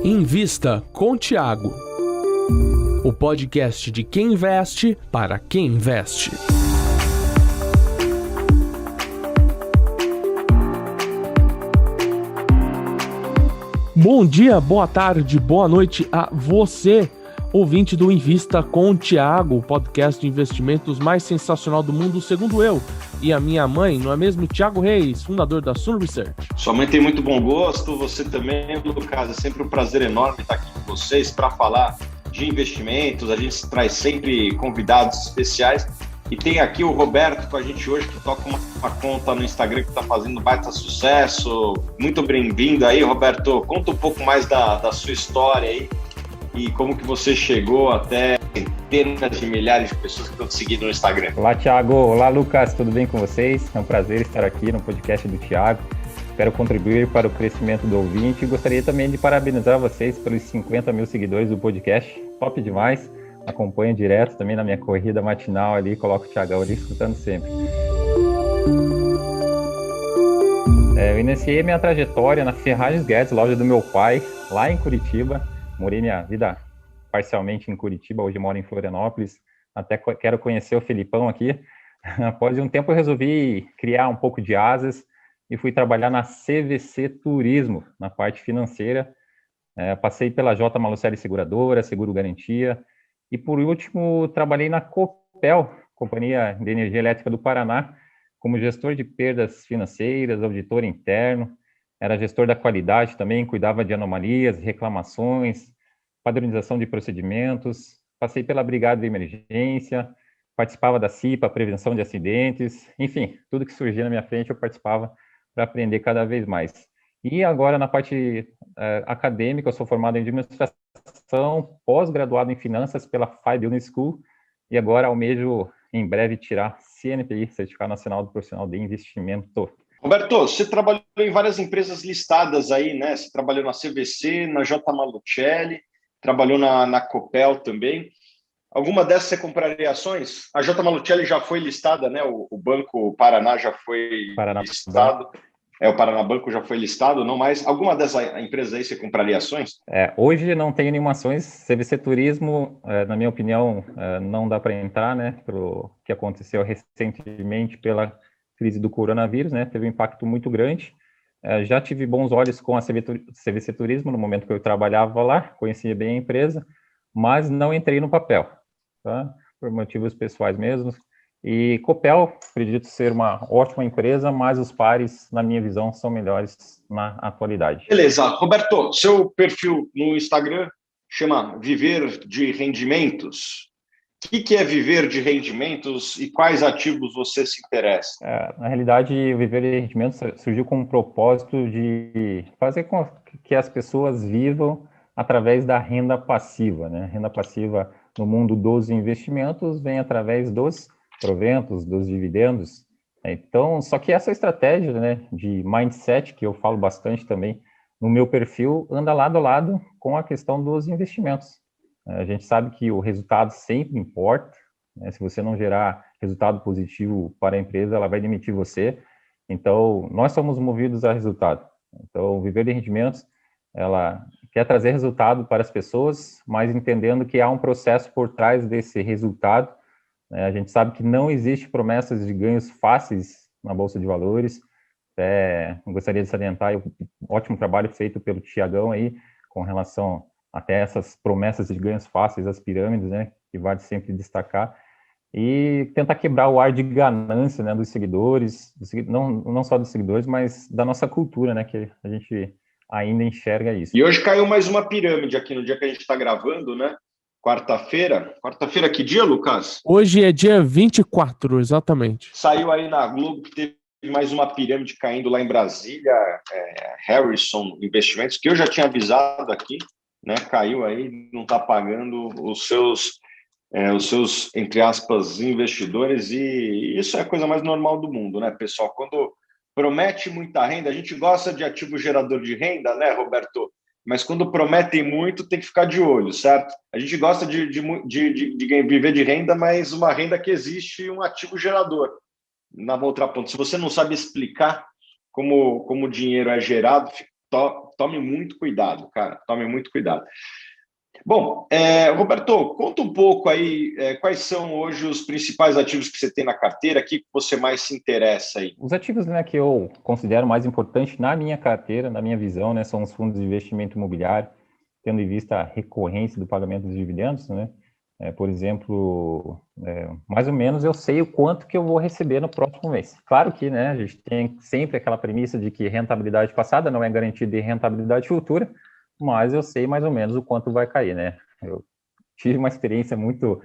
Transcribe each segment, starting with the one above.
Invista com Tiago, o podcast de quem investe para quem investe. Bom dia, boa tarde, boa noite a você, ouvinte do Invista com Tiago, o podcast de investimentos mais sensacional do mundo, segundo eu e a minha mãe, não é mesmo? Tiago Reis, fundador da Sun Research. Sua mãe tem muito bom gosto, você também, Lucas. É sempre um prazer enorme estar aqui com vocês para falar de investimentos. A gente traz sempre convidados especiais. E tem aqui o Roberto com a gente hoje, que toca uma conta no Instagram que está fazendo baita sucesso. Muito bem-vindo aí, Roberto. Conta um pouco mais da sua história aí e como que você chegou até centenas de milhares de pessoas que estão te seguindo no Instagram. Olá, Thiago. Olá, Lucas. Tudo bem com vocês? É um prazer estar aqui no podcast do Thiago. Espero contribuir para o crescimento do ouvinte e gostaria também de parabenizar vocês pelos 50 mil seguidores do podcast. Top demais. Acompanho direto também na minha corrida matinal ali, coloco o Thiagão ali escutando sempre. Eu iniciei minha trajetória na Ferragens Guedes, loja do meu pai, lá em Curitiba. Morei minha vida parcialmente em Curitiba, hoje moro em Florianópolis. Até quero conhecer o Felipão aqui. Após um tempo eu resolvi criar um pouco de asas e fui trabalhar na CVC Turismo, na parte financeira. Passei pela J. Malucelli Seguradora, Seguro Garantia. E, por último, trabalhei na Copel, Companhia de Energia Elétrica do Paraná, como gestor de perdas financeiras, auditor interno, era gestor da qualidade também, cuidava de anomalias, reclamações, padronização de procedimentos, passei pela Brigada de Emergência, participava da CIPA, prevenção de acidentes, enfim, tudo que surgia na minha frente eu participava para aprender cada vez mais. E agora, na parte acadêmica, eu sou formado em administração, pós-graduado em finanças pela FI Business School, e agora almejo, em breve, tirar CNPI, Certificado Nacional do Profissional de Investimento. Roberto, você trabalhou em várias empresas listadas aí, né? Você trabalhou na CVC, na J. Malucelli, trabalhou na Copel também. Alguma dessas você compraria ações? A J. Malucelli já foi listada, né? O Banco Paraná já foi listado. O Paraná Banco já foi listado, não mais. Alguma dessas empresas aí você compraria ações? Hoje não tenho nenhuma ações. CVC Turismo, na minha opinião, não dá para entrar, né? Pelo que aconteceu recentemente pela crise do coronavírus, né? Teve um impacto muito grande. Já tive bons olhos com a CVC Turismo no momento que eu trabalhava lá, conhecia bem a empresa, mas não entrei no papel, tá? Por motivos pessoais mesmo. E Copel, acredito ser uma ótima empresa, mas os pares, na minha visão, são melhores na atualidade. Beleza. Roberto, seu perfil no Instagram chama Viver de Rendimentos. O que é viver de rendimentos e quais ativos você se interessa? Na realidade, o Viver de Rendimentos surgiu com o propósito de fazer com que as pessoas vivam através da renda passiva, né? Renda passiva no mundo dos investimentos vem através dos proventos, dos dividendos. Então, só que essa estratégia, né, de mindset, que eu falo bastante também no meu perfil, anda lado a lado com a questão dos investimentos. A gente sabe que o resultado sempre importa, né? Se você não gerar resultado positivo para a empresa, ela vai demitir você. Então, nós somos movidos a resultado. Então, o Viver de Rendimentos, ela quer trazer resultado para as pessoas, mas entendendo que há um processo por trás desse resultado. A gente sabe que não existe promessas de ganhos fáceis na Bolsa de Valores. Gostaria de salientar o ótimo trabalho feito pelo Thiagão aí, com relação até essas promessas de ganhos fáceis, as pirâmides, né, que vale sempre destacar, e tentar quebrar o ar de ganância, né, dos seguidores, não só dos seguidores, mas da nossa cultura, né, que a gente ainda enxerga isso. E hoje caiu mais uma pirâmide aqui no dia que a gente está gravando, né? Quarta-feira, que dia, Lucas? Hoje é dia 24, exatamente. Saiu aí na Globo que teve mais uma pirâmide caindo lá em Brasília, Harrison Investimentos, que eu já tinha avisado aqui, né? Caiu aí, não está pagando os seus, entre aspas, investidores, e isso é a coisa mais normal do mundo, né, pessoal? Quando promete muita renda, a gente gosta de ativo gerador de renda, né, Roberto? Mas quando prometem muito, tem que ficar de olho, certo? A gente gosta de viver de renda, mas uma renda que existe um ativo gerador. Na outra ponta, se você não sabe explicar como o dinheiro é gerado, tome muito cuidado, cara, tome muito cuidado. Bom, Roberto, conta um pouco aí quais são hoje os principais ativos que você tem na carteira, o que você mais se interessa aí? Os ativos, né, que eu considero mais importantes na minha carteira, na minha visão, né, são os fundos de investimento imobiliário, tendo em vista a recorrência do pagamento dos dividendos, né? Por exemplo, mais ou menos eu sei o quanto que eu vou receber no próximo mês. Claro que, né, a gente tem sempre aquela premissa de que rentabilidade passada não é garantia de rentabilidade futura, mas eu sei mais ou menos o quanto vai cair, né? Eu tive uma experiência muito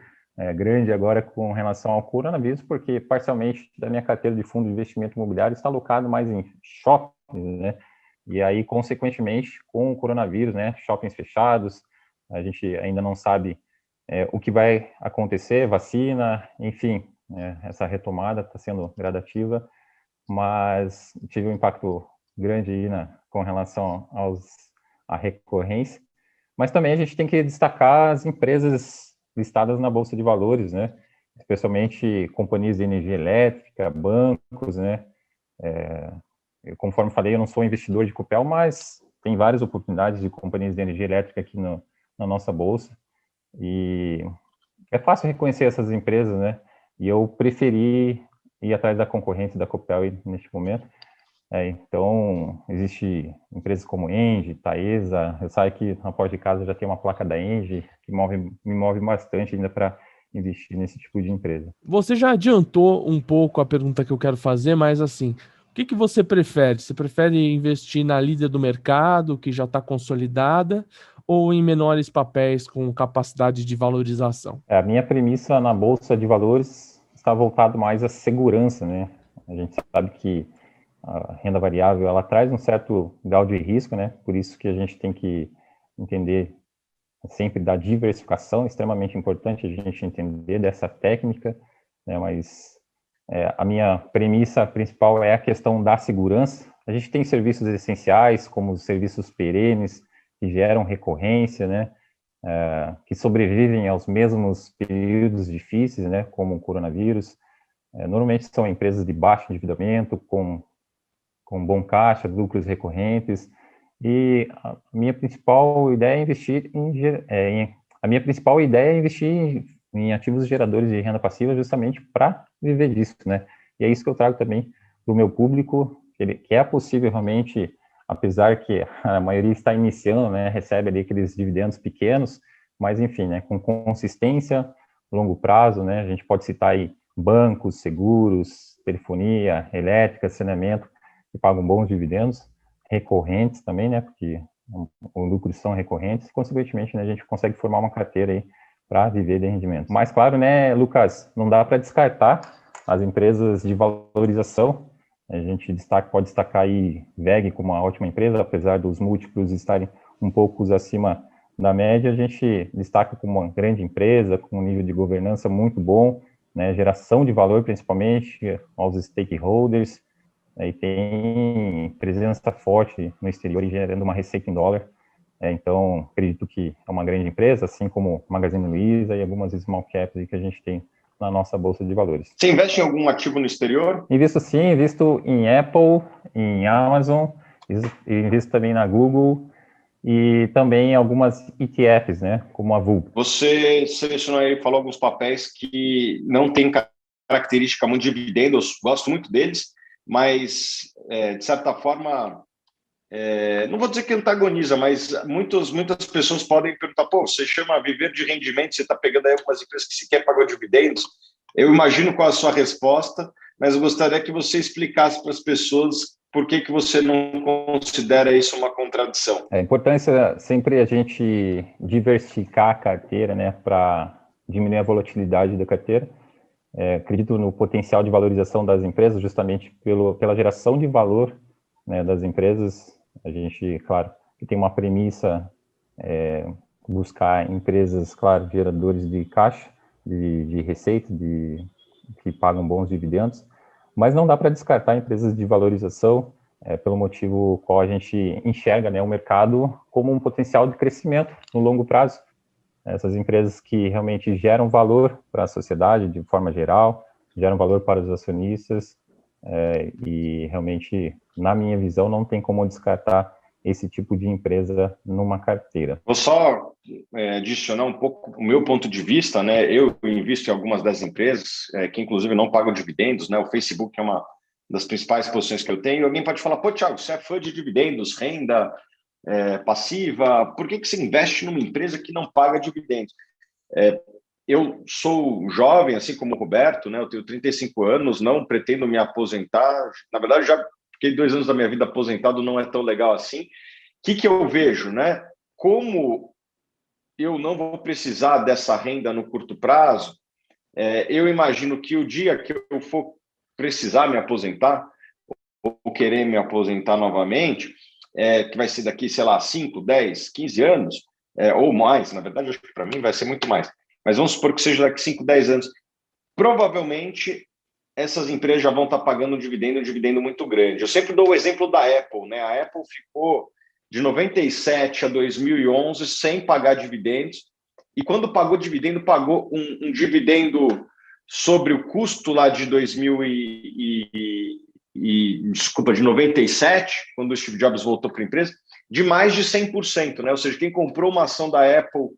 grande agora com relação ao coronavírus, porque parcialmente da minha carteira de fundo de investimento imobiliário está alocado mais em shoppings, né? E aí, consequentemente, com o coronavírus, né, shoppings fechados, a gente ainda não sabe o que vai acontecer, vacina, enfim, essa retomada está sendo gradativa, mas tive um impacto grande aí com relação à recorrência. Mas também a gente tem que destacar as empresas listadas na Bolsa de Valores, né? Especialmente companhias de energia elétrica, bancos, né? Conforme falei, eu não sou investidor de Copel, mas tem várias oportunidades de companhias de energia elétrica aqui na nossa Bolsa. E é fácil reconhecer essas empresas, né? E eu preferi ir atrás da concorrente da Copel neste momento. Então, existe empresas como Engie, Taesa, eu sei que na porta de casa já tem uma placa da Engie, que me move bastante ainda para investir nesse tipo de empresa. Você já adiantou um pouco a pergunta que eu quero fazer, mas assim, o que você prefere? Você prefere investir na líder do mercado, que já está consolidada, ou em menores papéis com capacidade de valorização? A minha premissa na Bolsa de Valores está voltado mais à segurança, né? A gente sabe que a renda variável, ela traz um certo grau de risco, né? Por isso que a gente tem que entender sempre da diversificação, extremamente importante a gente entender dessa técnica, né? Mas a minha premissa principal é a questão da segurança. A gente tem serviços essenciais, como os serviços perenes, que geram recorrência, né? Que sobrevivem aos mesmos períodos difíceis, né? Como o coronavírus. Normalmente são empresas de baixo endividamento, com bom caixa, lucros recorrentes, e a minha principal ideia é investir em ativos geradores de renda passiva justamente para viver disso, né? E é isso que eu trago também para o meu público, que é possível realmente, apesar que a maioria está iniciando, né, recebe ali aqueles dividendos pequenos, mas enfim, né, com consistência, longo prazo, né, a gente pode citar aí bancos, seguros, telefonia, elétrica, saneamento, que pagam bons dividendos, recorrentes também, né, porque os lucros são recorrentes, consequentemente, né, a gente consegue formar uma carteira aí para viver de rendimento. Mas, claro, né, Lucas, não dá para descartar as empresas de valorização. A gente pode destacar aí WEG como uma ótima empresa, apesar dos múltiplos estarem um pouco acima da média, a gente destaca como uma grande empresa, com um nível de governança muito bom, né, geração de valor, principalmente aos stakeholders, e tem presença forte no exterior e gerando uma receita em dólar. Então, acredito que é uma grande empresa, assim como Magazine Luiza e algumas small caps que a gente tem na nossa bolsa de valores. Você investe em algum ativo no exterior? Invisto sim, invisto em Apple, em Amazon, invisto também na Google e também em algumas ETFs, né, como a VULP. Você selecionou aí, falou alguns papéis que não têm característica muito de dividendos, gosto muito deles, mas, de certa forma, não vou dizer que antagoniza, mas muitas pessoas podem perguntar, pô, você chama viver de rendimento, você está pegando aí algumas empresas que sequer pagou dividendos? Eu imagino qual a sua resposta, mas eu gostaria que você explicasse para as pessoas por que você não considera isso uma contradição. A importância sempre a gente diversificar a carteira, né, para diminuir a volatilidade da carteira. Acredito no potencial de valorização das empresas, justamente pela geração de valor, né, das empresas. A gente, claro, que tem uma premissa, buscar empresas, claro, geradores de caixa, de receita, que pagam bons dividendos, mas não dá para descartar empresas de valorização, pelo motivo qual a gente enxerga, né, o mercado como um potencial de crescimento no longo prazo. Essas empresas que realmente geram valor para a sociedade de forma geral, geram valor para os acionistas, e realmente, na minha visão, não tem como descartar esse tipo de empresa numa carteira. Vou só adicionar um pouco o meu ponto de vista, né? Eu invisto em algumas das empresas que, inclusive, não pagam dividendos, né? O Facebook é uma das principais posições que eu tenho. Alguém pode falar, pô, Thiago, você é fã de dividendos, renda passiva, por que você investe numa empresa que não paga dividendos? Eu sou jovem, assim como o Roberto, né? Eu tenho 35 anos, não pretendo me aposentar. Na verdade, já fiquei 2 anos da minha vida aposentado, não é tão legal assim. O que eu vejo, né? Como eu não vou precisar dessa renda no curto prazo, eu imagino que o dia que eu for precisar me aposentar, ou querer me aposentar novamente, que vai ser daqui, sei lá, 5, 10, 15 anos, ou mais, na verdade, acho que para mim vai ser muito mais. Mas vamos supor que seja daqui 5, 10 anos. Provavelmente, essas empresas já vão estar pagando um dividendo muito grande. Eu sempre dou o exemplo da Apple, né? A Apple ficou de 97 a 2011 sem pagar dividendos, e quando pagou dividendo, pagou um dividendo sobre o custo lá de 2000 de 97, quando o Steve Jobs voltou para a empresa, de mais de 100%, né? Ou seja, quem comprou uma ação da Apple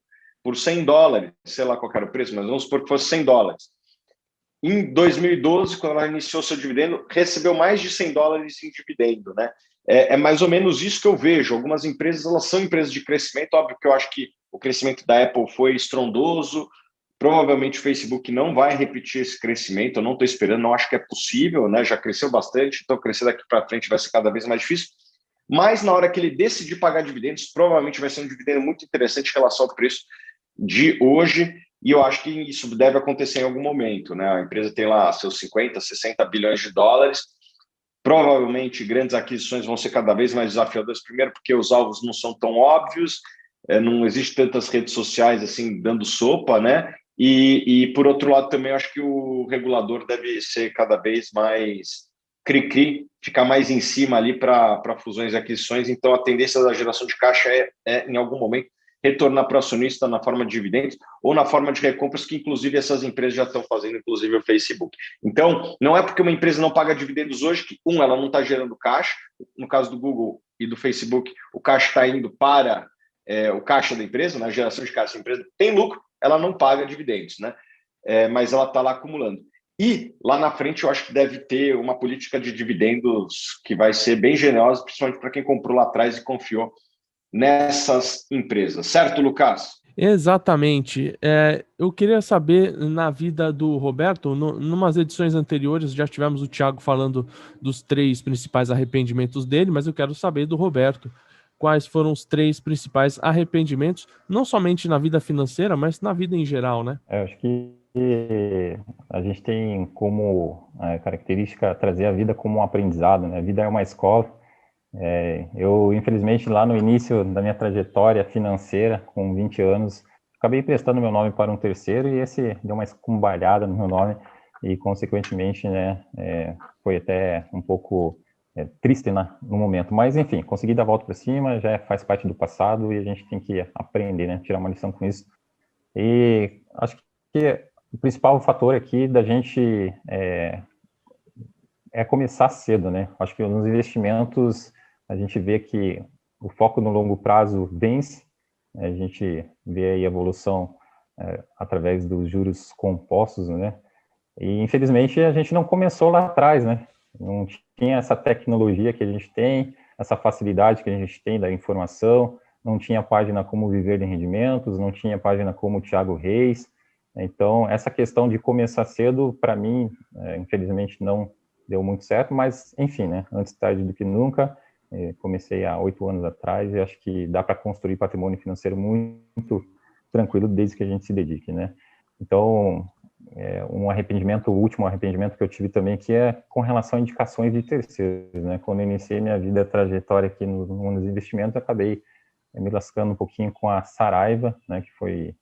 por $100, sei lá qual era o preço, mas vamos supor que fosse $100. Em 2012, quando ela iniciou seu dividendo, recebeu mais de $100 em dividendo, né? É mais ou menos isso que eu vejo. Algumas empresas, elas são empresas de crescimento. Óbvio que eu acho que o crescimento da Apple foi estrondoso. Provavelmente o Facebook não vai repetir esse crescimento. Eu não estou esperando, não acho que é possível, né? Já cresceu bastante, então crescer daqui para frente vai ser cada vez mais difícil. Mas na hora que ele decidir pagar dividendos, provavelmente vai ser um dividendo muito interessante em relação ao preço de hoje. E eu acho que isso deve acontecer em algum momento, né? A empresa tem lá seus 50, 60 bilhões de dólares. Provavelmente grandes aquisições vão ser cada vez mais desafiadoras, primeiro porque os alvos não são tão óbvios, não existe tantas redes sociais assim dando sopa, né? E por outro lado também eu acho que o regulador deve ser cada vez mais cri-cri, ficar mais em cima ali para fusões e aquisições. Então a tendência da geração de caixa é em algum momento retornar para o acionista na forma de dividendos ou na forma de recompras, que inclusive essas empresas já estão fazendo, inclusive o Facebook. Então, não é porque uma empresa não paga dividendos hoje que, ela não está gerando caixa. No caso do Google e do Facebook, o caixa está indo para o caixa da empresa, na geração de caixa da empresa, tem lucro, ela não paga dividendos, né? Mas ela está lá acumulando. E lá na frente eu acho que deve ter uma política de dividendos que vai ser bem generosa, principalmente para quem comprou lá atrás e confiou nessas empresas. Certo, Lucas? Exatamente. Eu queria saber, na vida do Roberto, numas edições anteriores, já tivemos o Thiago falando dos 3 principais arrependimentos dele, mas eu quero saber do Roberto. Quais foram os 3 principais arrependimentos, não somente na vida financeira, mas na vida em geral, né? Eu acho que a gente tem como característica trazer a vida como um aprendizado, né? A vida é uma escola. Eu, infelizmente, lá no início da minha trajetória financeira, com 20 anos, acabei emprestando meu nome para um terceiro e esse deu uma escumbalhada no meu nome e, consequentemente, né, foi até um pouco triste no momento. Mas, enfim, consegui dar a volta para cima, já faz parte do passado e a gente tem que aprender, né, tirar uma lição com isso. E acho que o principal fator aqui da gente é começar cedo, né? Acho que nos investimentos a gente vê que o foco no longo prazo vence, a gente vê aí a evolução através dos juros compostos, né? E, infelizmente, a gente não começou lá atrás, né? Não tinha essa tecnologia que a gente tem, essa facilidade que a gente tem da informação, não tinha página como Viver de Rendimentos, não tinha página como o Thiago Reis. Então, essa questão de começar cedo, para mim, infelizmente, não deu muito certo, mas, enfim, né? Antes tarde do que nunca. Comecei há 8 anos atrás e acho que dá para construir patrimônio financeiro muito tranquilo desde que a gente se dedique, né? Então, o último arrependimento que eu tive também, que é com relação a indicações de terceiros, né? Quando eu iniciei minha vida, trajetória aqui nos investimentos, eu acabei me lascando um pouquinho com a Saraiva, né? Que foi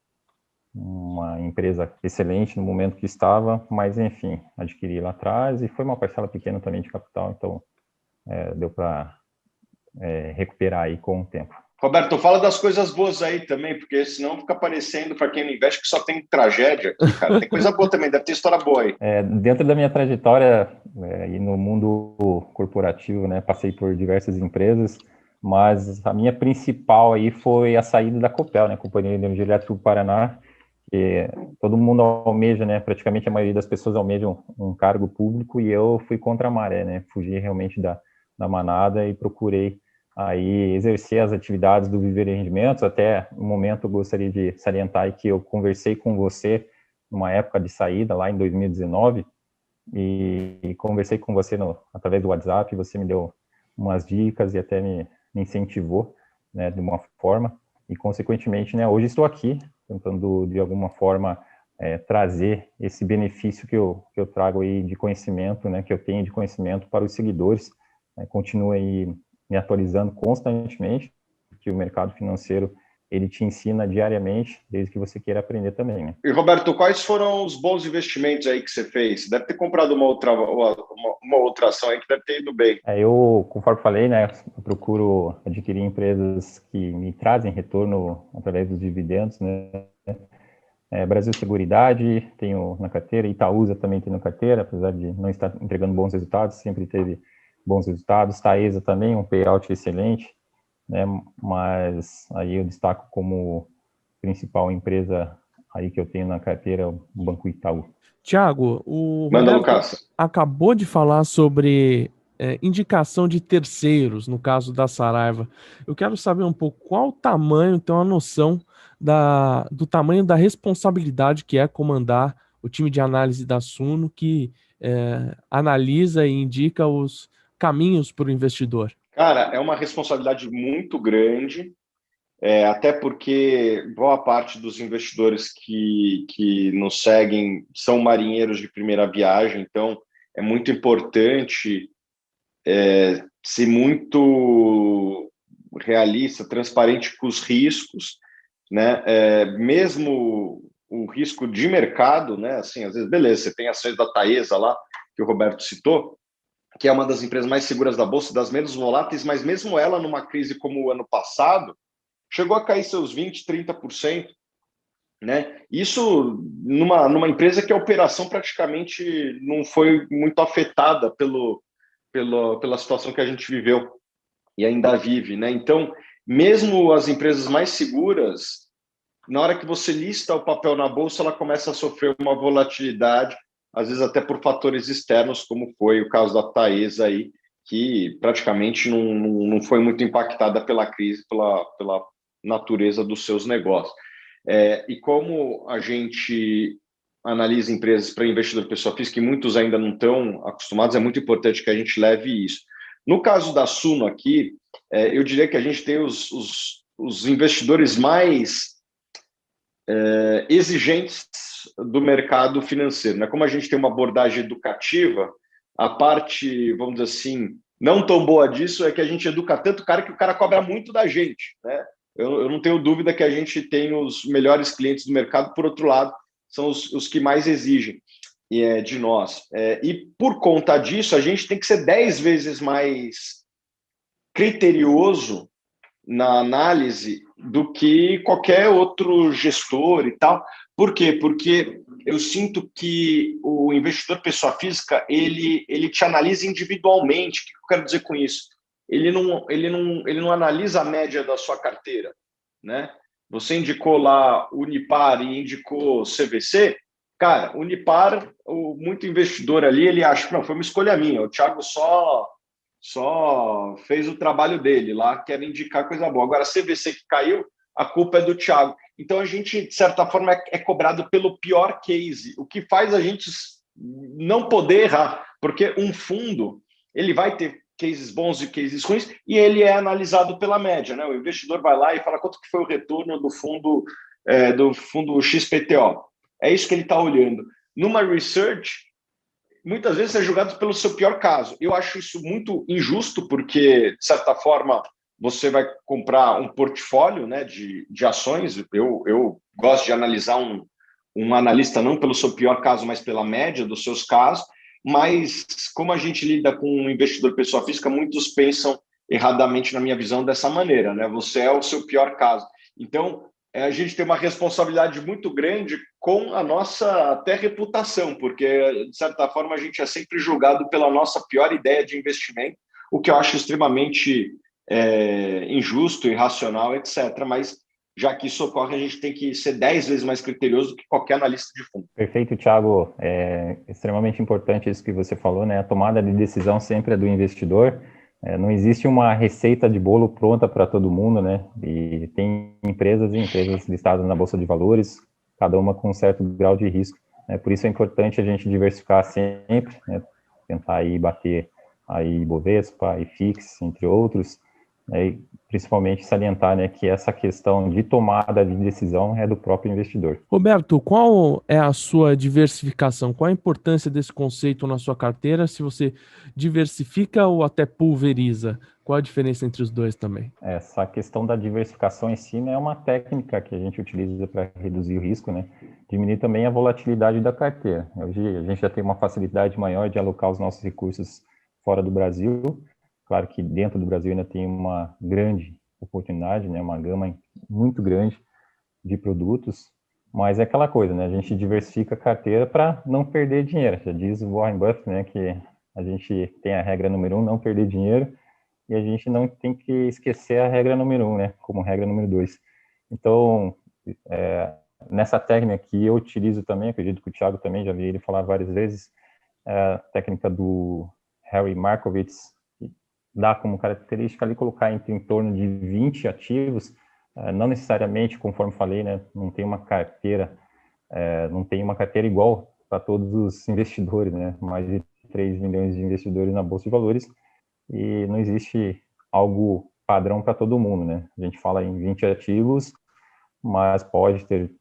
uma empresa excelente no momento que estava, mas, enfim, adquiri lá atrás e foi uma parcela pequena também de capital, então deu para recuperar aí com o tempo. Roberto, fala das coisas boas aí também, porque senão fica parecendo, para quem não investe, que só tem tragédia aqui, cara. Tem coisa boa também, deve ter história boa aí. Dentro da minha trajetória e no mundo corporativo, né, passei por diversas empresas, mas a minha principal aí foi a saída da Copel, né, Companhia de Energia Elétrica do Paraná, que todo mundo almeja, né, praticamente a maioria das pessoas almejam um cargo público, e eu fui contra a maré, né, fugi realmente da manada e procurei aí exercer as atividades do Viver em Rendimentos. Até no momento eu gostaria de salientar que eu conversei com você numa época de saída, lá em 2019, e conversei com você através do WhatsApp, você me deu umas dicas e até me incentivou, né, de uma forma, e consequentemente, né, hoje estou aqui tentando de alguma forma trazer esse benefício que eu trago aí de conhecimento, né, que eu tenho de conhecimento para os seguidores, né, continuo aí me atualizando constantemente, que o mercado financeiro ele te ensina diariamente, desde que você queira aprender também, né? E, Roberto, quais foram os bons investimentos aí que você fez? Você deve ter comprado uma outra ação aí que deve ter ido bem. Eu, conforme falei, né, eu procuro adquirir empresas que me trazem retorno através dos dividendos, né? Brasil Seguridade tenho na carteira, Itaúsa também tem na carteira, apesar de não estar entregando bons resultados, sempre teve bons resultados. Taesa também, um payout excelente, né? Mas aí eu destaco como principal empresa aí que eu tenho na carteira o Banco Itaú. Tiago, o Manda, Roberto Lucas. acabou de falar sobre indicação de terceiros, no caso da Saraiva. Eu quero saber um pouco qual o tamanho, ter uma noção do tamanho da responsabilidade que é comandar o time de análise da Suno, que analisa e indica os caminhos para o investidor. Cara, é uma responsabilidade muito grande, até porque boa parte dos investidores que nos seguem são marinheiros de primeira viagem, então é muito importante ser muito realista, transparente com os riscos, né? Mesmo o risco de mercado, né? Assim, às vezes, beleza, você tem ações da Taesa lá, que o Roberto citou, que é uma das empresas mais seguras da Bolsa, das menos voláteis, mas mesmo ela, numa crise como o ano passado, chegou a cair seus 20%, 30%, né? Isso numa empresa que a operação praticamente não foi muito afetada pela situação que a gente viveu e ainda vive, né? Então, mesmo as empresas mais seguras, na hora que você lista o papel na bolsa, ela começa a sofrer uma volatilidade, às vezes até por fatores externos, como foi o caso da Taesa aí, que praticamente não foi muito impactada pela crise, pela natureza dos seus negócios. E como a gente analisa empresas para investidor pessoa física, e muitos ainda não estão acostumados, é muito importante que a gente leve isso. No caso da Suno aqui, eu diria que a gente tem os investidores mais exigentes do mercado financeiro, né? Como a gente tem uma abordagem educativa, a parte, vamos dizer assim, não tão boa disso é que a gente educa tanto o cara que o cara cobra muito da gente, né? Eu não tenho dúvida que a gente tem os melhores clientes do mercado, por outro lado, são os que mais exigem de nós. E por conta disso, a gente tem que ser 10 vezes mais criterioso na análise do que qualquer outro gestor e tal. Por quê? Porque eu sinto que o investidor pessoa física, ele te analisa individualmente. O que eu quero dizer com isso? Ele não analisa a média da sua carteira, né? Você indicou lá Unipar e indicou CVC, cara, Unipar, muito investidor ali, ele acha, não, foi uma escolha minha, o Thiago só fez o trabalho dele lá, quer indicar coisa boa. Agora, CVC que caiu, a culpa é do Thiago. Então, a gente, de certa forma, é cobrado pelo pior case, o que faz a gente não poder errar, porque um fundo, ele vai ter cases bons e cases ruins, e ele é analisado pela média, né? O investidor vai lá e fala quanto que foi o retorno do fundo XPTO. É isso que ele está olhando. Numa research, muitas vezes é julgado pelo seu pior caso. Eu acho isso muito injusto, porque, de certa forma, você vai comprar um portfólio, né, de ações. Eu gosto de analisar um analista não pelo seu pior caso, mas pela média dos seus casos. Mas, como a gente lida com um investidor pessoa física, muitos pensam erradamente, na minha visão, dessa maneira, né? Você é o seu pior caso. Então, a gente tem uma responsabilidade muito grande com a nossa até reputação, porque, de certa forma, a gente é sempre julgado pela nossa pior ideia de investimento, o que eu acho extremamente injusto, irracional, etc. Mas, já que isso ocorre, a gente tem que ser 10 vezes mais criterioso do que qualquer analista de fundo. Perfeito, Thiago. É extremamente importante isso que você falou, né? A tomada de decisão sempre é do investidor. Não existe uma receita de bolo pronta para todo mundo, né? E tem empresas e empresas listadas na Bolsa de Valores, cada uma com um certo grau de risco. Por isso é importante a gente diversificar sempre, né? Tentar aí bater aí Bovespa, IFIX, entre outros, e principalmente salientar, né, que essa questão de tomada de decisão é do próprio investidor. Roberto, qual é a sua diversificação? Qual a importância desse conceito na sua carteira? Se você diversifica ou até pulveriza? Qual a diferença entre os dois também? Essa questão da diversificação em si, né, é uma técnica que a gente utiliza para reduzir o risco, né? Diminuir também a volatilidade da carteira. Hoje a gente já tem uma facilidade maior de alocar os nossos recursos fora do Brasil. Claro que dentro do Brasil ainda tem uma grande oportunidade, né, uma gama muito grande de produtos, mas é aquela coisa, né, a gente diversifica a carteira para não perder dinheiro. Já diz o Warren Buffett, né, que a gente tem a regra número 1, não perder dinheiro, e a gente não tem que esquecer a regra número 1, né, como regra número 2. Então, nessa técnica que eu utilizo também, acredito que o Thiago também já vi ele falar várias vezes, a técnica do Harry Markowitz, dá como característica ali colocar em torno de 20 ativos, não necessariamente, conforme falei, né, não tem uma carteira igual para todos os investidores, né, mais de 3 milhões de investidores na Bolsa de Valores, e não existe algo padrão para todo mundo, né, a gente fala em 20 ativos, mas pode ter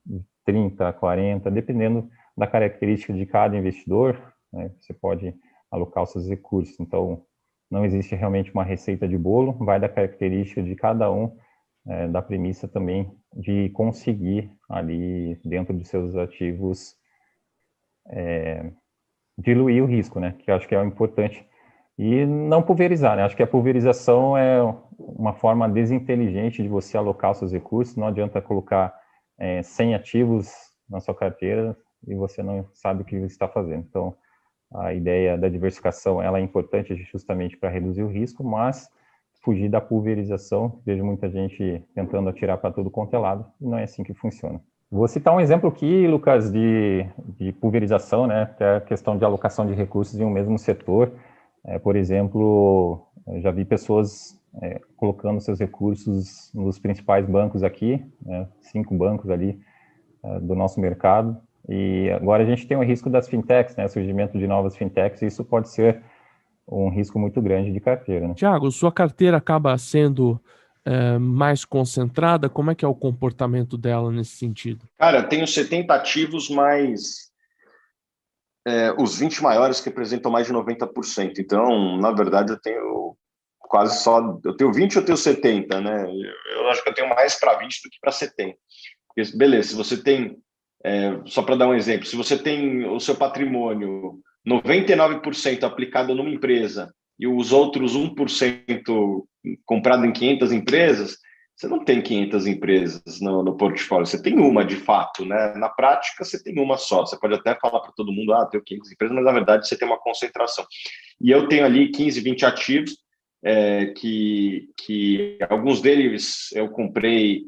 30, 40, dependendo da característica de cada investidor, né, você pode alocar os seus recursos. Então, não existe realmente uma receita de bolo, vai da característica de cada um, da premissa também de conseguir ali dentro de seus ativos diluir o risco, né? Que eu acho que é o importante. E não pulverizar, né? Acho que a pulverização é uma forma desinteligente de você alocar os seus recursos. Não adianta colocar 100 ativos na sua carteira e você não sabe o que você está fazendo. Então, a ideia da diversificação ela é importante justamente para reduzir o risco, mas fugir da pulverização. Vejo muita gente tentando atirar para todo quanto é lado, e não é assim que funciona. Vou citar um exemplo aqui, Lucas, de pulverização, né? Até a questão de alocação de recursos em um mesmo setor. Por exemplo, já vi pessoas colocando seus recursos nos principais bancos aqui, né? 5 bancos ali do nosso mercado. E agora a gente tem o risco das fintechs, né? O surgimento de novas fintechs, e isso pode ser um risco muito grande de carteira, né? Thiago, sua carteira acaba sendo mais concentrada? Como é que é o comportamento dela nesse sentido? Cara, tenho 70 ativos, mas os 20 maiores que representam mais de 90%. Então, na verdade, eu tenho quase só... Eu tenho 20 ou eu tenho 70, né? Eu acho que eu tenho mais para 20 do que para 70. Porque, beleza, se você tem... só para dar um exemplo, se você tem o seu patrimônio 99% aplicado numa empresa e os outros 1% comprado em 500 empresas, você não tem 500 empresas no portfólio, você tem uma de fato, né? Na prática, você tem uma só. Você pode até falar para todo mundo, tenho 500 empresas, mas na verdade você tem uma concentração. E eu tenho ali 15, 20 ativos, que alguns deles eu comprei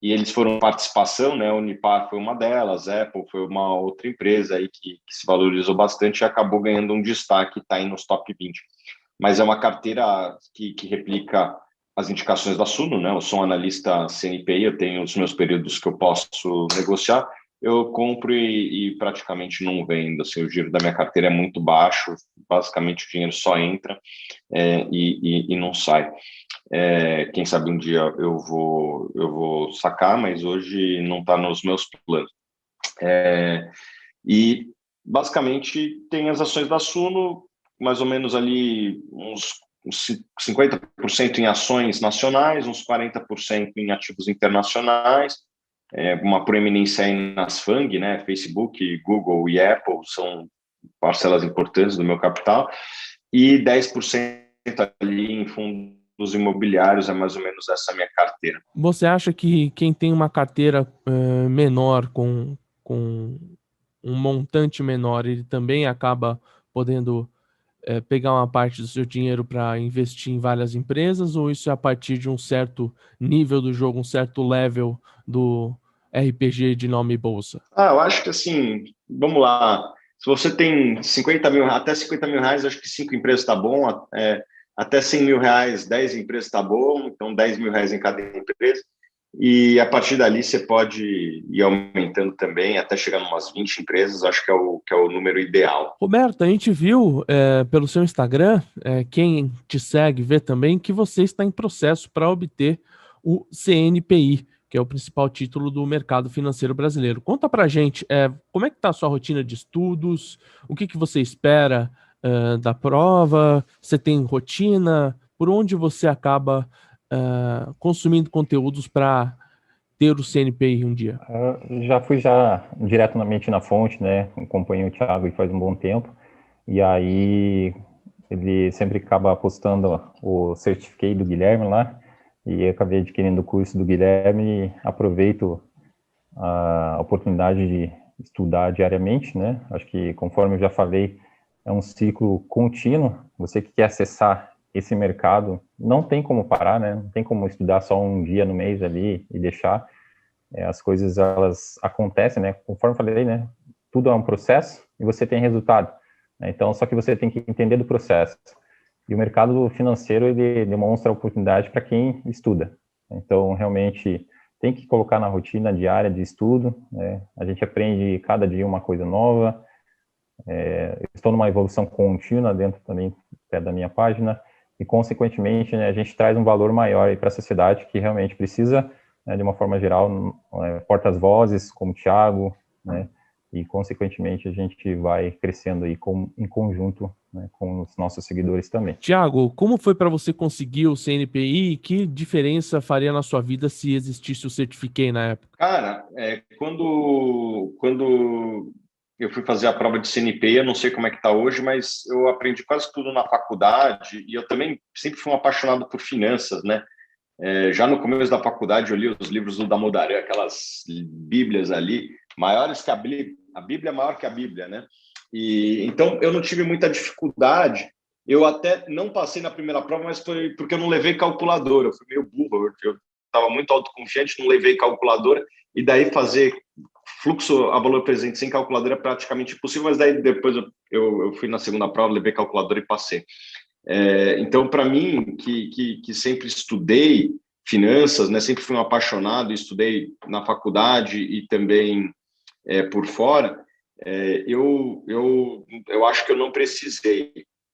e eles foram participação, né? A Unipar foi uma delas, a Apple foi uma outra empresa aí que se valorizou bastante e acabou ganhando um destaque, está aí nos top 20. Mas é uma carteira que replica as indicações da Suno, né? Eu sou um analista CNPI, eu tenho os meus períodos que eu posso negociar, eu compro e praticamente não vendo. Assim, o giro da minha carteira é muito baixo, basicamente o dinheiro só entra e não sai. Quem sabe um dia eu vou sacar, mas hoje não está nos meus planos. E basicamente tem as ações da Suno, mais ou menos ali uns 50% em ações nacionais, uns 40% em ativos internacionais, uma proeminência aí nas FANG, né? Facebook, Google e Apple são parcelas importantes do meu capital, e 10% ali em fundos imobiliários, é mais ou menos essa minha carteira. Você acha que quem tem uma carteira menor, com um montante menor, ele também acaba podendo pegar uma parte do seu dinheiro para investir em várias empresas, ou isso é a partir de um certo nível do jogo, um certo level do RPG de nome Bolsa? Eu acho que assim, vamos lá. Se você tem 50 mil, até 50 mil reais, acho que 5 empresas está bom. Até 100 mil reais, 10 empresas está bom. Então, 10 mil reais em cada empresa. E a partir dali você pode ir aumentando também, até chegar em umas 20 empresas, acho que é o número ideal. Roberto, a gente viu pelo seu Instagram, quem te segue vê também, que você está em processo para obter o CNPI, que é o principal título do mercado financeiro brasileiro. Conta pra gente, como é que está a sua rotina de estudos, o que você espera da prova, você tem rotina, por onde você acaba consumindo conteúdos para ter o CNPI um dia? Já fui diretamente na fonte, né? Acompanho o Thiago faz um bom tempo. E aí ele sempre acaba postando o certificado do Guilherme lá. E eu acabei adquirindo o curso do Guilherme e aproveito a oportunidade de estudar diariamente, né? Acho que, conforme eu já falei, é um ciclo contínuo. Você que quer acessar esse mercado, não tem como parar, né? Não tem como estudar só um dia no mês ali e deixar. As coisas, elas acontecem, né? Conforme eu falei, né? Tudo é um processo e você tem resultado, né? Então, só que você tem que entender do processo. E o mercado financeiro, ele demonstra oportunidade para quem estuda. Então, realmente, tem que colocar na rotina diária de estudo, né? A gente aprende cada dia uma coisa nova. Estou numa evolução contínua dentro também da minha página e, consequentemente, né, a gente traz um valor maior para a sociedade que realmente precisa, né, de uma forma geral, porta-vozes como o Thiago, né, e, consequentemente, a gente vai crescendo aí em conjunto, né, com os nossos seguidores também. Thiago, como foi para você conseguir o CNPI e que diferença faria na sua vida se existisse o Certifiquei na época? Cara, quando eu fui fazer a prova de CNPI, eu não sei como é que está hoje, mas eu aprendi quase tudo na faculdade e eu também sempre fui um apaixonado por finanças, né? Já no começo da faculdade eu li os livros do Damodaran, aquelas bíblias ali, maiores que a Bíblia é maior que a Bíblia, né? E então eu não tive muita dificuldade. Eu até não passei na primeira prova, mas foi porque eu não levei calculadora, eu fui meio burro, eu estava muito autoconfiante, não levei calculadora, e daí fazer fluxo a valor presente sem calculadora é praticamente impossível, mas daí depois eu fui na segunda prova, levei calculadora e passei. Então, para mim, que sempre estudei finanças, né, sempre fui um apaixonado, estudei na faculdade e também por fora, eu acho que eu não precisei,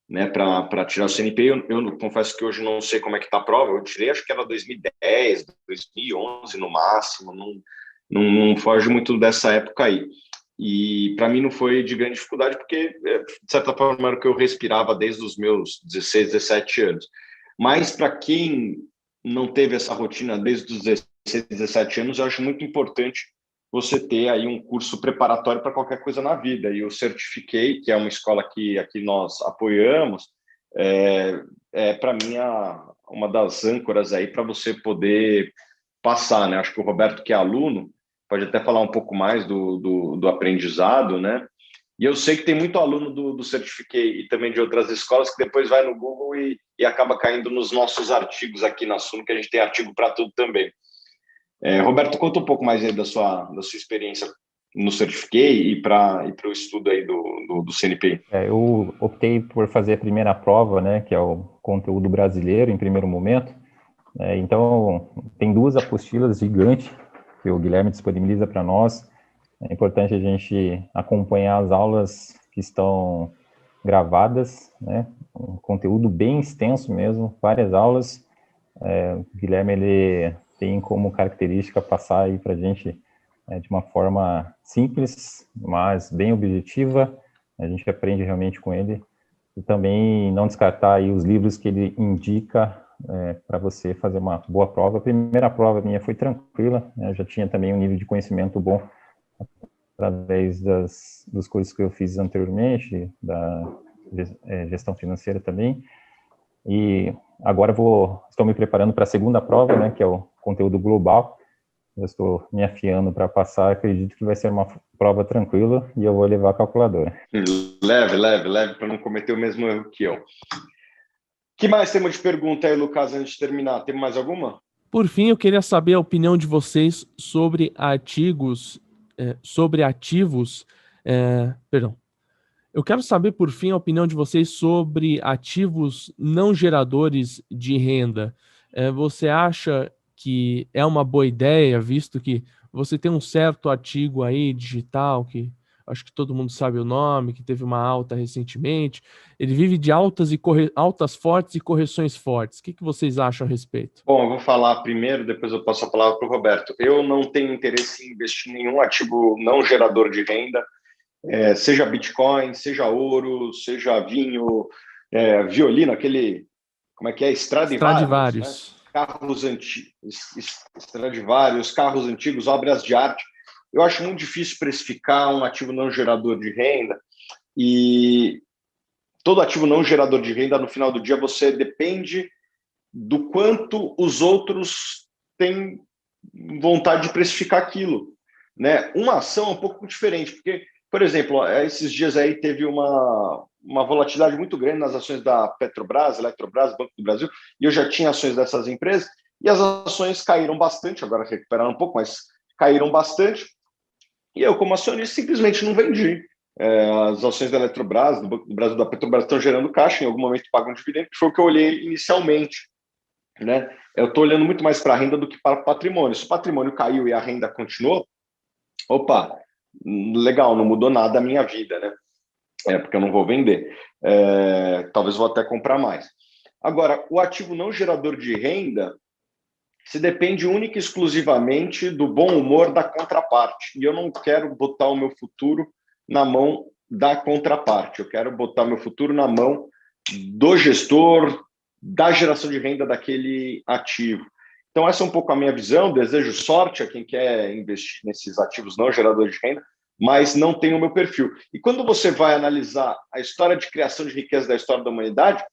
né, para tirar o CNP. Eu confesso que hoje não sei como é que está a prova, eu tirei, acho que era 2010, 2011 no máximo, não foge muito dessa época aí. E para mim não foi de grande dificuldade, porque, de certa forma, era o que eu respirava desde os meus 16, 17 anos. Mas para quem não teve essa rotina desde os 16, 17 anos, eu acho muito importante você ter aí um curso preparatório para qualquer coisa na vida. E o Certifiquei, que é uma escola que aqui nós apoiamos, para mim uma das âncoras aí para você poder passar, né? Acho que o Roberto, que é aluno, pode até falar um pouco mais do aprendizado, né? E eu sei que tem muito aluno do Certifiquei e também de outras escolas que depois vai no Google e acaba caindo nos nossos artigos aqui na Suno, que a gente tem artigo para tudo também. Roberto, conta um pouco mais aí da sua experiência no Certifiquei e para o estudo aí do CNPI. Eu optei por fazer a primeira prova, né, que é o conteúdo brasileiro, em primeiro momento. Então, tem 2 apostilas gigantes que o Guilherme disponibiliza para nós. É importante a gente acompanhar as aulas que estão gravadas, né? Um conteúdo bem extenso mesmo, várias aulas. O Guilherme, ele tem como característica passar aí para a gente de uma forma simples, mas bem objetiva. A gente aprende realmente com ele. E também não descartar aí os livros que ele indica para você fazer uma boa prova. A primeira prova minha foi tranquila, né? Eu já tinha também um nível de conhecimento bom através dos cursos que eu fiz anteriormente, da gestão financeira também. E agora estou me preparando para a segunda prova, né, que é o conteúdo global. Eu estou me afiando para passar, acredito que vai ser uma prova tranquila e eu vou levar a calculadora. Leve, para não cometer o mesmo erro que eu. Que mais temos de pergunta aí, Lucas, antes de terminar? Tem mais alguma? Por fim, eu queria saber a opinião de vocês sobre ativos. Eu quero saber, por fim, a opinião de vocês sobre ativos não geradores de renda. Você acha que é uma boa ideia, visto que você tem um certo ativo aí digital, que acho que todo mundo sabe o nome, que teve uma alta recentemente. Ele vive de altas fortes e correções fortes. O que vocês acham a respeito? Bom, eu vou falar primeiro, depois eu passo a palavra para o Roberto. Eu não tenho interesse em investir em nenhum ativo não gerador de renda, seja Bitcoin, seja ouro, seja vinho, violino, aquele, como é que é? Stradivarius. Né? Carros antigos, Stradivarius, carros antigos, obras de arte. Eu acho muito difícil precificar um ativo não gerador de renda, e todo ativo não gerador de renda, no final do dia, você depende do quanto os outros têm vontade de precificar aquilo, né? Uma ação é um pouco diferente, porque, por exemplo, esses dias aí teve uma volatilidade muito grande nas ações da Petrobras, Eletrobras, Banco do Brasil, e eu já tinha ações dessas empresas, e as ações caíram bastante, agora recuperaram um pouco, mas caíram bastante, e eu, como acionista, simplesmente não vendi. As ações da Eletrobras, do Banco do Brasil, da Petrobras estão gerando caixa, em algum momento pagam dividendo, que foi o que eu olhei inicialmente, né? Eu estou olhando muito mais para a renda do que para o patrimônio. Se o patrimônio caiu e a renda continuou, opa, legal, não mudou nada a minha vida, né? Porque eu não vou vender. Talvez vou até comprar mais. Agora, o ativo não gerador de renda se depende única e exclusivamente do bom humor da contraparte. E eu não quero botar o meu futuro na mão da contraparte. Eu quero botar meu futuro na mão do gestor, da geração de renda daquele ativo. Então, essa é um pouco a minha visão. Desejo sorte a quem quer investir nesses ativos não geradores de renda, mas não tem o meu perfil. E quando você vai analisar a história de criação de riqueza da história da humanidade,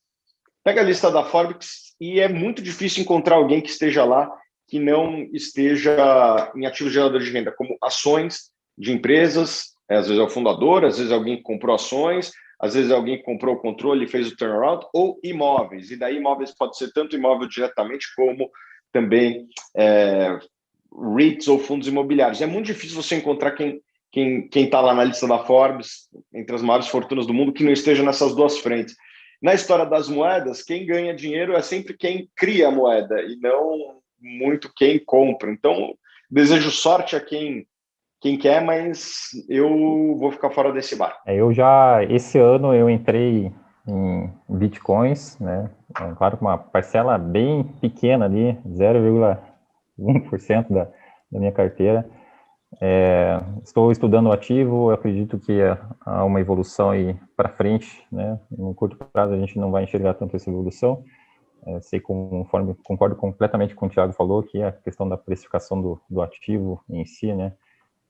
pega a lista da Forbes e é muito difícil encontrar alguém que esteja lá que não esteja em ativos geradores de renda, como ações de empresas, às vezes é o fundador, às vezes é alguém que comprou ações, às vezes é alguém que comprou o controle e fez o turnaround, ou imóveis. E daí imóveis pode ser tanto imóvel diretamente como também REITs ou fundos imobiliários. É muito difícil você encontrar quem está lá na lista da Forbes, entre as maiores fortunas do mundo, que não esteja nessas duas frentes. Na história das moedas, quem ganha dinheiro é sempre quem cria a moeda e não muito quem compra. Então, desejo sorte a quem quer, mas eu vou ficar fora desse barco. Esse ano eu entrei em bitcoins, né? Claro, com uma parcela bem pequena ali, 0,1% da minha carteira. Estou estudando o ativo, eu acredito que há uma evolução aí para frente, né? No curto prazo a gente não vai enxergar tanto essa evolução. Concordo completamente com o Thiago falou, que a questão da precificação do ativo em si, né?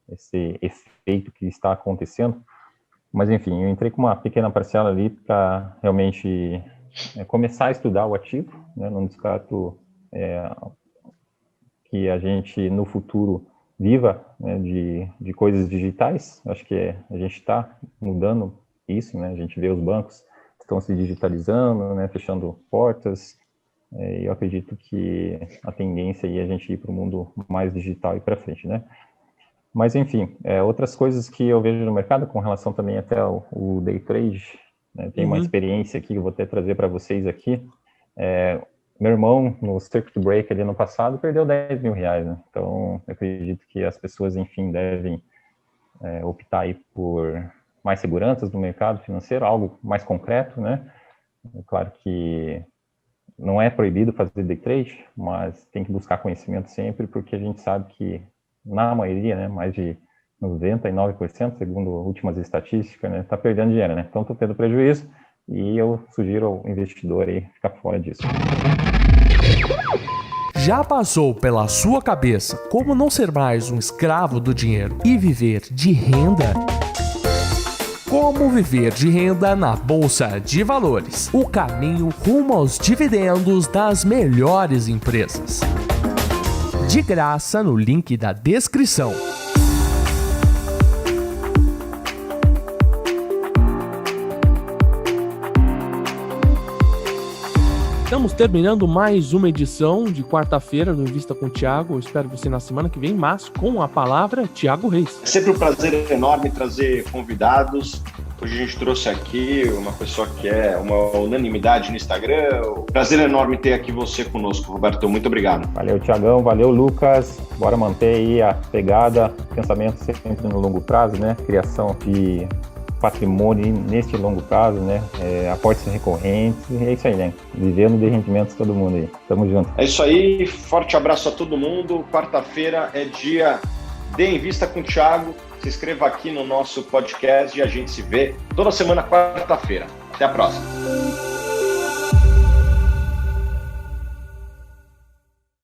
Esse efeito que está acontecendo. Mas, enfim, eu entrei com uma pequena parcela ali para realmente começar a estudar o ativo, né? Não descarto que a gente, no futuro, viva, né, de coisas digitais. Acho que a gente está mudando isso, né? A gente vê os bancos estão se digitalizando, né, fechando portas. Eu acredito que a tendência é a gente ir para o mundo mais digital e para frente, né? Mas, enfim, outras coisas que eu vejo no mercado, com relação também até o day trade, né, tem uma experiência aqui que eu vou até trazer para vocês aqui. Meu irmão, no circuit break ali no passado, perdeu 10 mil reais, né? Então, eu acredito que as pessoas, enfim, devem optar aí por mais seguranças no mercado financeiro, algo mais concreto, né? Claro que não é proibido fazer day trade, mas tem que buscar conhecimento sempre, porque a gente sabe que, na maioria, né, mais de 99%, segundo últimas estatísticas, né, está perdendo dinheiro, né? Então, estou tendo prejuízo e eu sugiro ao investidor aí ficar fora disso. Já passou pela sua cabeça como não ser mais um escravo do dinheiro e viver de renda? Como viver de renda na Bolsa de Valores? O caminho rumo aos dividendos das melhores empresas. de graça no link da descrição. Estamos terminando mais uma edição de quarta-feira do Invista com o Thiago. Eu espero você na semana que vem, mas com a palavra, Thiago Reis. É sempre um prazer enorme trazer convidados. Hoje a gente trouxe aqui uma pessoa que é uma unanimidade no Instagram. Prazer enorme ter aqui você conosco, Roberto. Muito obrigado. Valeu, Thiagão. Valeu, Lucas. Bora manter aí a pegada, pensamento sempre no longo prazo, né? Criação de patrimônio neste longo prazo, né? Aportes recorrentes, é isso aí, né? Vivendo de rendimentos todo mundo aí. Tamo junto. É isso aí, forte abraço a todo mundo. Quarta-feira é dia de Invista com o Thiago. Se inscreva aqui no nosso podcast e a gente se vê toda semana, quarta-feira. Até a próxima.